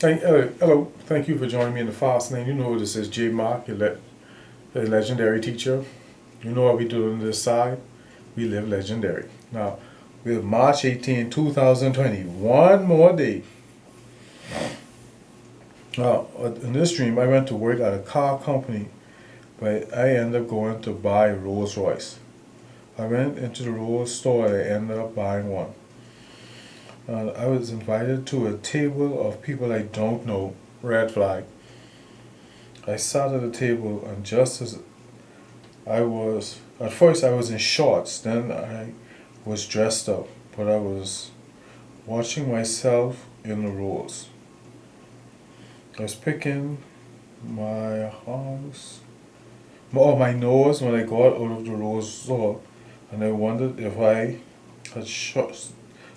Hello, thank you for joining me in the Fasst Lane. You know this is Jay Mack, your legendary teacher. You know what we do on this side? We live legendary. Now, we have March 18, 2020. One more day. Now, in this dream, I went to work at a car company, but I ended up going to buy a Rolls Royce. I went into the Rolls store and I ended up buying one. I was invited to a table of people I don't know, red flag. I sat at a table, and just as at first I was in shorts, then I was dressed up, but I was watching myself in the rolls. I was picking my arms, my nose when I got out of the rolls store, and I wondered if I had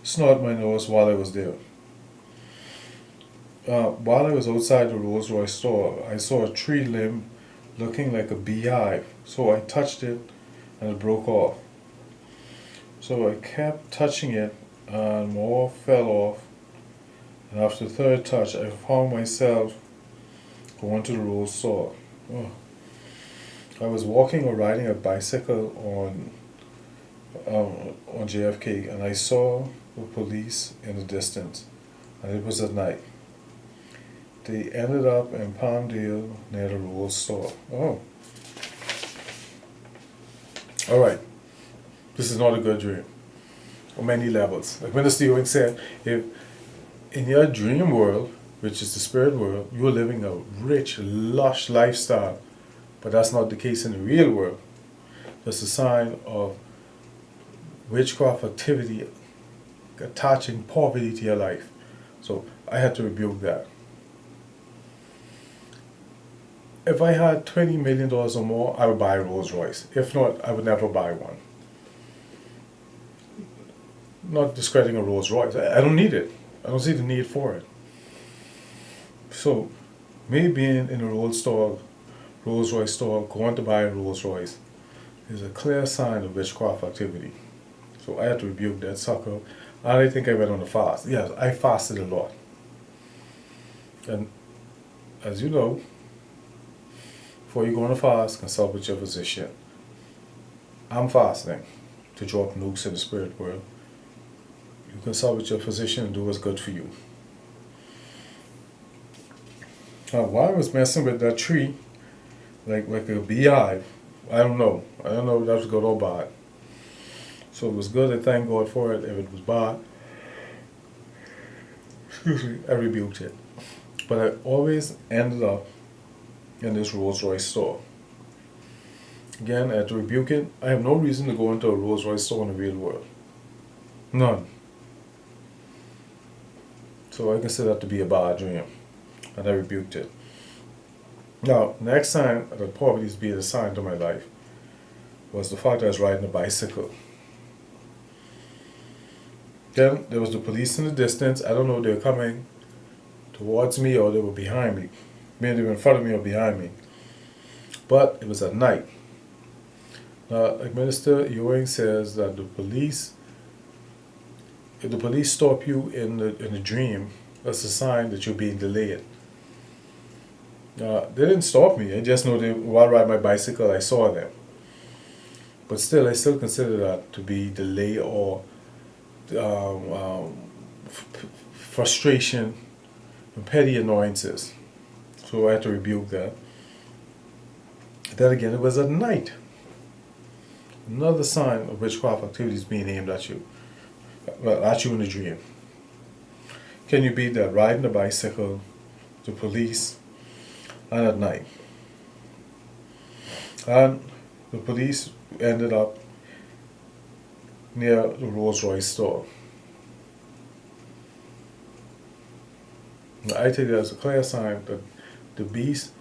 snorted my nose while I was there. While I was outside the Rolls Royce store, I saw a tree limb looking like a beehive, so I touched it and it broke off. So I kept touching it and more fell off, and after the third touch I found myself going to the Rolls store. Oh. I was walking or riding a bicycle on JFK, and I saw the police in the distance, and it was at night. They ended up in Palmdale near the Rolls store. Oh, all right. This is not a good dream on many levels. Like Minister Ewing said, if in your dream world, which is the spirit world, you're living a rich, lush lifestyle, but that's not the case in the real world. That's a sign of witchcraft activity attaching poverty to your life. So I had to rebuke that. If I had $20 million or more, I would buy a Rolls Royce. If not, I would never buy one. Not discrediting a Rolls Royce. I don't need it. I don't see the need for it. So, me being in a Rolls Royce store, going to buy a Rolls Royce, is a clear sign of witchcraft activity. So I had to rebuke that sucker. And I think I went on a fast. Yes, I fasted a lot. And as you know, before you go on a fast, consult with your physician. I'm fasting to drop nukes in the spirit world. You consult with your physician and do what's good for you. While I was messing with that tree, like a beehive, I don't know. I don't know if that was good or bad. So it was good, I thank God for it. If it was bad, excuse me, I rebuked it. But I always ended up in this Rolls Royce store. Again, I had to rebuke it. I have no reason to go into a Rolls Royce store in the real world. None. So I consider that to be a bad dream. And I rebuked it. Now, next sign that poverty is being assigned to my life was the fact that I was riding a bicycle. Then there was the police in the distance. I don't know if they were coming towards me or they were behind me. Maybe they were in front of me or behind me. But it was at night. Now, like Minister Ewing says that if the police stop you in the dream, that's a sign that you're being delayed. They didn't stop me. I just know that while riding my bicycle, I saw them. But still, I still consider that to be delay or frustration and petty annoyances. So I had to rebuke that. Then again, it was at night. Another sign of witchcraft activities being aimed at you. Well, at you in a dream. Can you beat that? Riding a bicycle, the police, and at night. And the police ended up near the Rolls Royce store. Now, I take that as a clear sign that the beast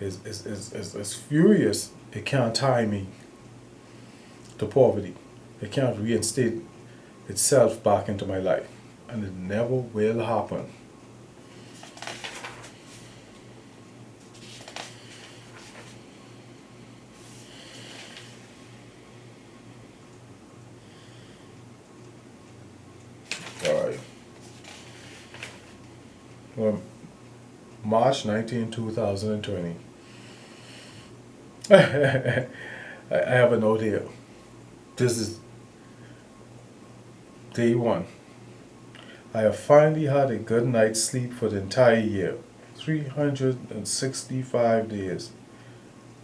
is furious. It can't tie me to poverty. It can't reinstate itself back into my life. And it never will happen. Alright. Well, March 19, 2020. I have a note here. This is day 1. I have finally had a good night's sleep for the entire year. 365 days.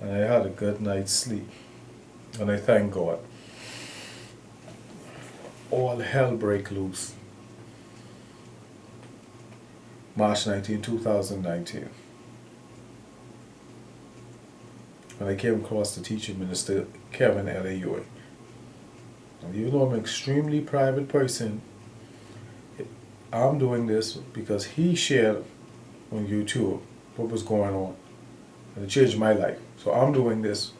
And I had a good night's sleep. And I thank God. All hell break loose. March 19, 2019. When I came across the teacher, Minister Kevin L.A.U.A. And even though I'm an extremely private person, I'm doing this because he shared on YouTube what was going on. And it changed my life. So I'm doing this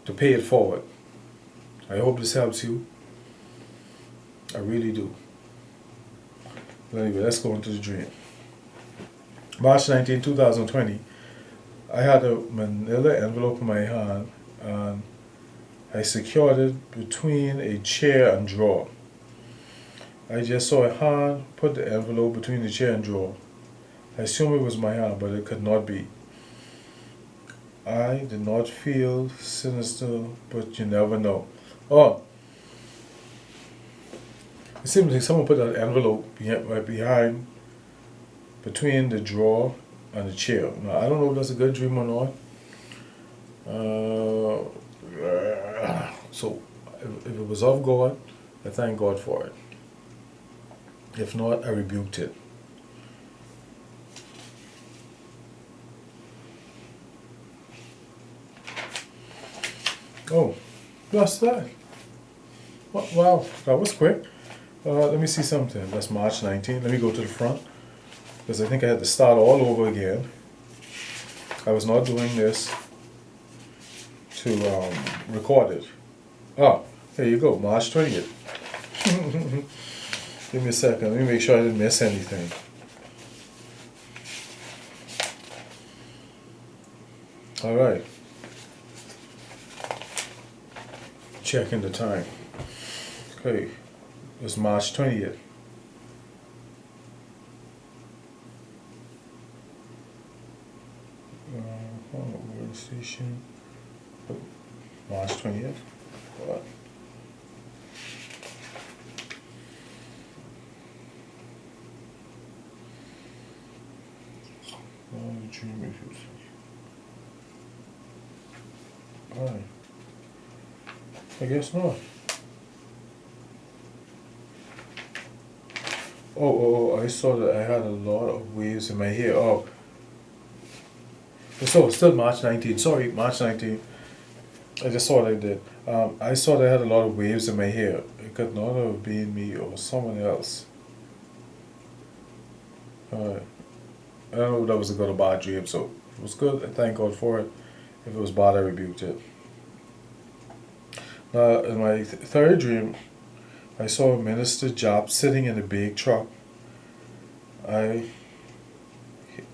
to pay it forward. I hope this helps you. I really do. But anyway, let's go into the dream. March 19, 2020. I had a manila envelope in my hand and I secured it between a chair and drawer. I just saw a hand put the envelope between the chair and drawer. I assumed it was my hand, but it could not be. I did not feel sinister, but you never know. Oh, it seems like someone put that envelope right behind, between the drawer and the chair. Now, I don't know if that's a good dream or not. So, if it was of God, I thank God for it. If not, I rebuked it. Oh, that's that. Wow, that was quick. Let me see something. That's March 19. Let me go to the front, because I think I had to start all over again. I was not doing this to record it. Oh, there you go, March 20th. Give me a second. Let me make sure I didn't miss anything. All right. Checking the time. Okay, it's March 20th. Station. March 20th. What? Dream refute. Alright. I guess not. Oh, I saw that I had a lot of waves in my hair. Oh. So, still March 19th. Sorry, March 19th. I just saw what I did. I saw that I had a lot of waves in my hair. It could not have been me or someone else. Alright. I don't know if that was a good or bad dream, so if it was good, I thank God for it. If it was bad, I rebuked it. Now, in my third dream, I saw a Minister Job sitting in a big truck. I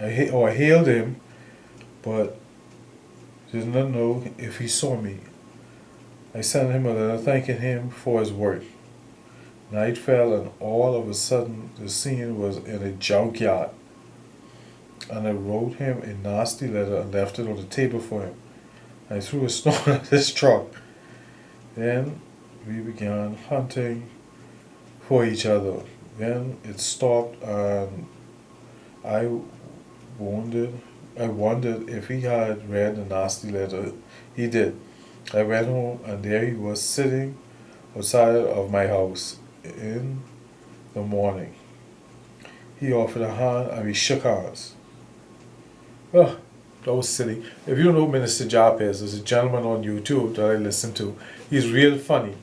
hailed him, but did not know if he saw me. I sent him a letter thanking him for his work. Night fell, and all of a sudden, the scene was in a junkyard. And I wrote him a nasty letter and left it on the table for him. I threw a stone at his truck. Then we began hunting for each other. Then it stopped, and I wondered if he had read the nasty letter. He did. I went home, and there he was sitting outside of my house in the morning. He offered a hand, and we shook hands. Oh, that was silly. If you don't know who Minister Job is, there's a gentleman on YouTube that I listen to. He's real funny.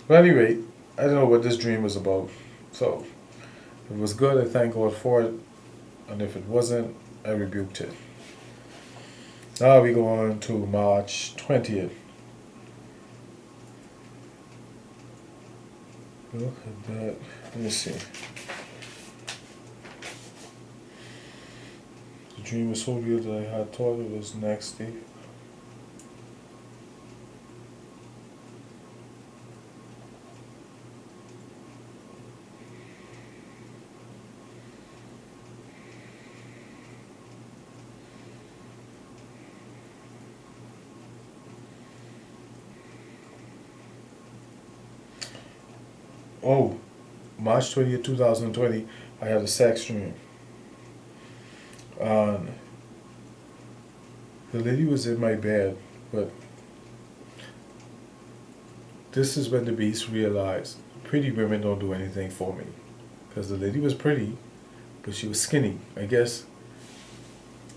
But anyway, I don't know what this dream was about. So, if it was good, I thank God for it. And if it wasn't, I rebuked it. Now we go on to March 20th. Look at that. Let me see. The dream was so real that I had thought it was next day. Oh, March 20th, 2020, I had a sex dream. And the lady was in my bed, but this is when the beast realized pretty women don't do anything for me. Because the lady was pretty, but she was skinny. I guess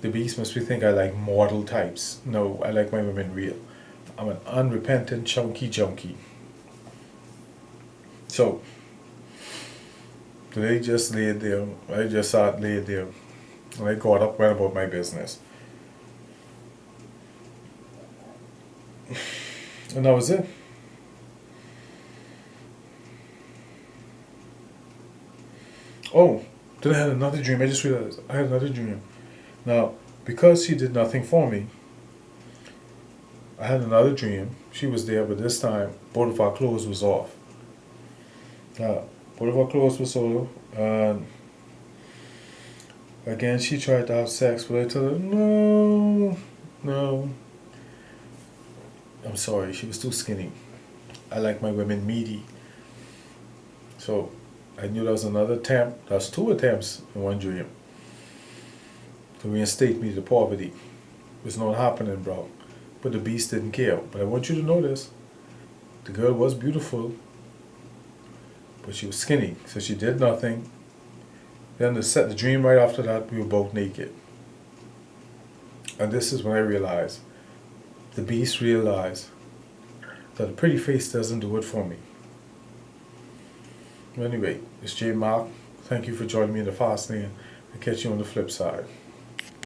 the beast must be think I like mortal types. No, I like my women real. I'm an unrepentant chunky junkie. So, the lady just laid there. I just saw it laid there. And I got up, went about my business. And that was it. Oh, then I had another dream. I just realized I had another dream. Now, because she did nothing for me, I had another dream. She was there, but this time, both of our clothes was off. Now, both of our clothes was off, and again, she tried to have sex, but I told her, no. I'm sorry, she was too skinny. I like my women meaty. So, I knew that was another attempt. That was 2 attempts in one dream to reinstate me to poverty. It's not happening, bro. But the beast didn't care. But I want you to know this. The girl was beautiful, but she was skinny, so she did nothing. Then the dream right after that, we were both naked. And this is when I realized, the beast realized that a pretty face doesn't do it for me. Anyway, it's Jay Mack. Thank you for joining me in the Fasst Lane. I'll catch you on the flip side.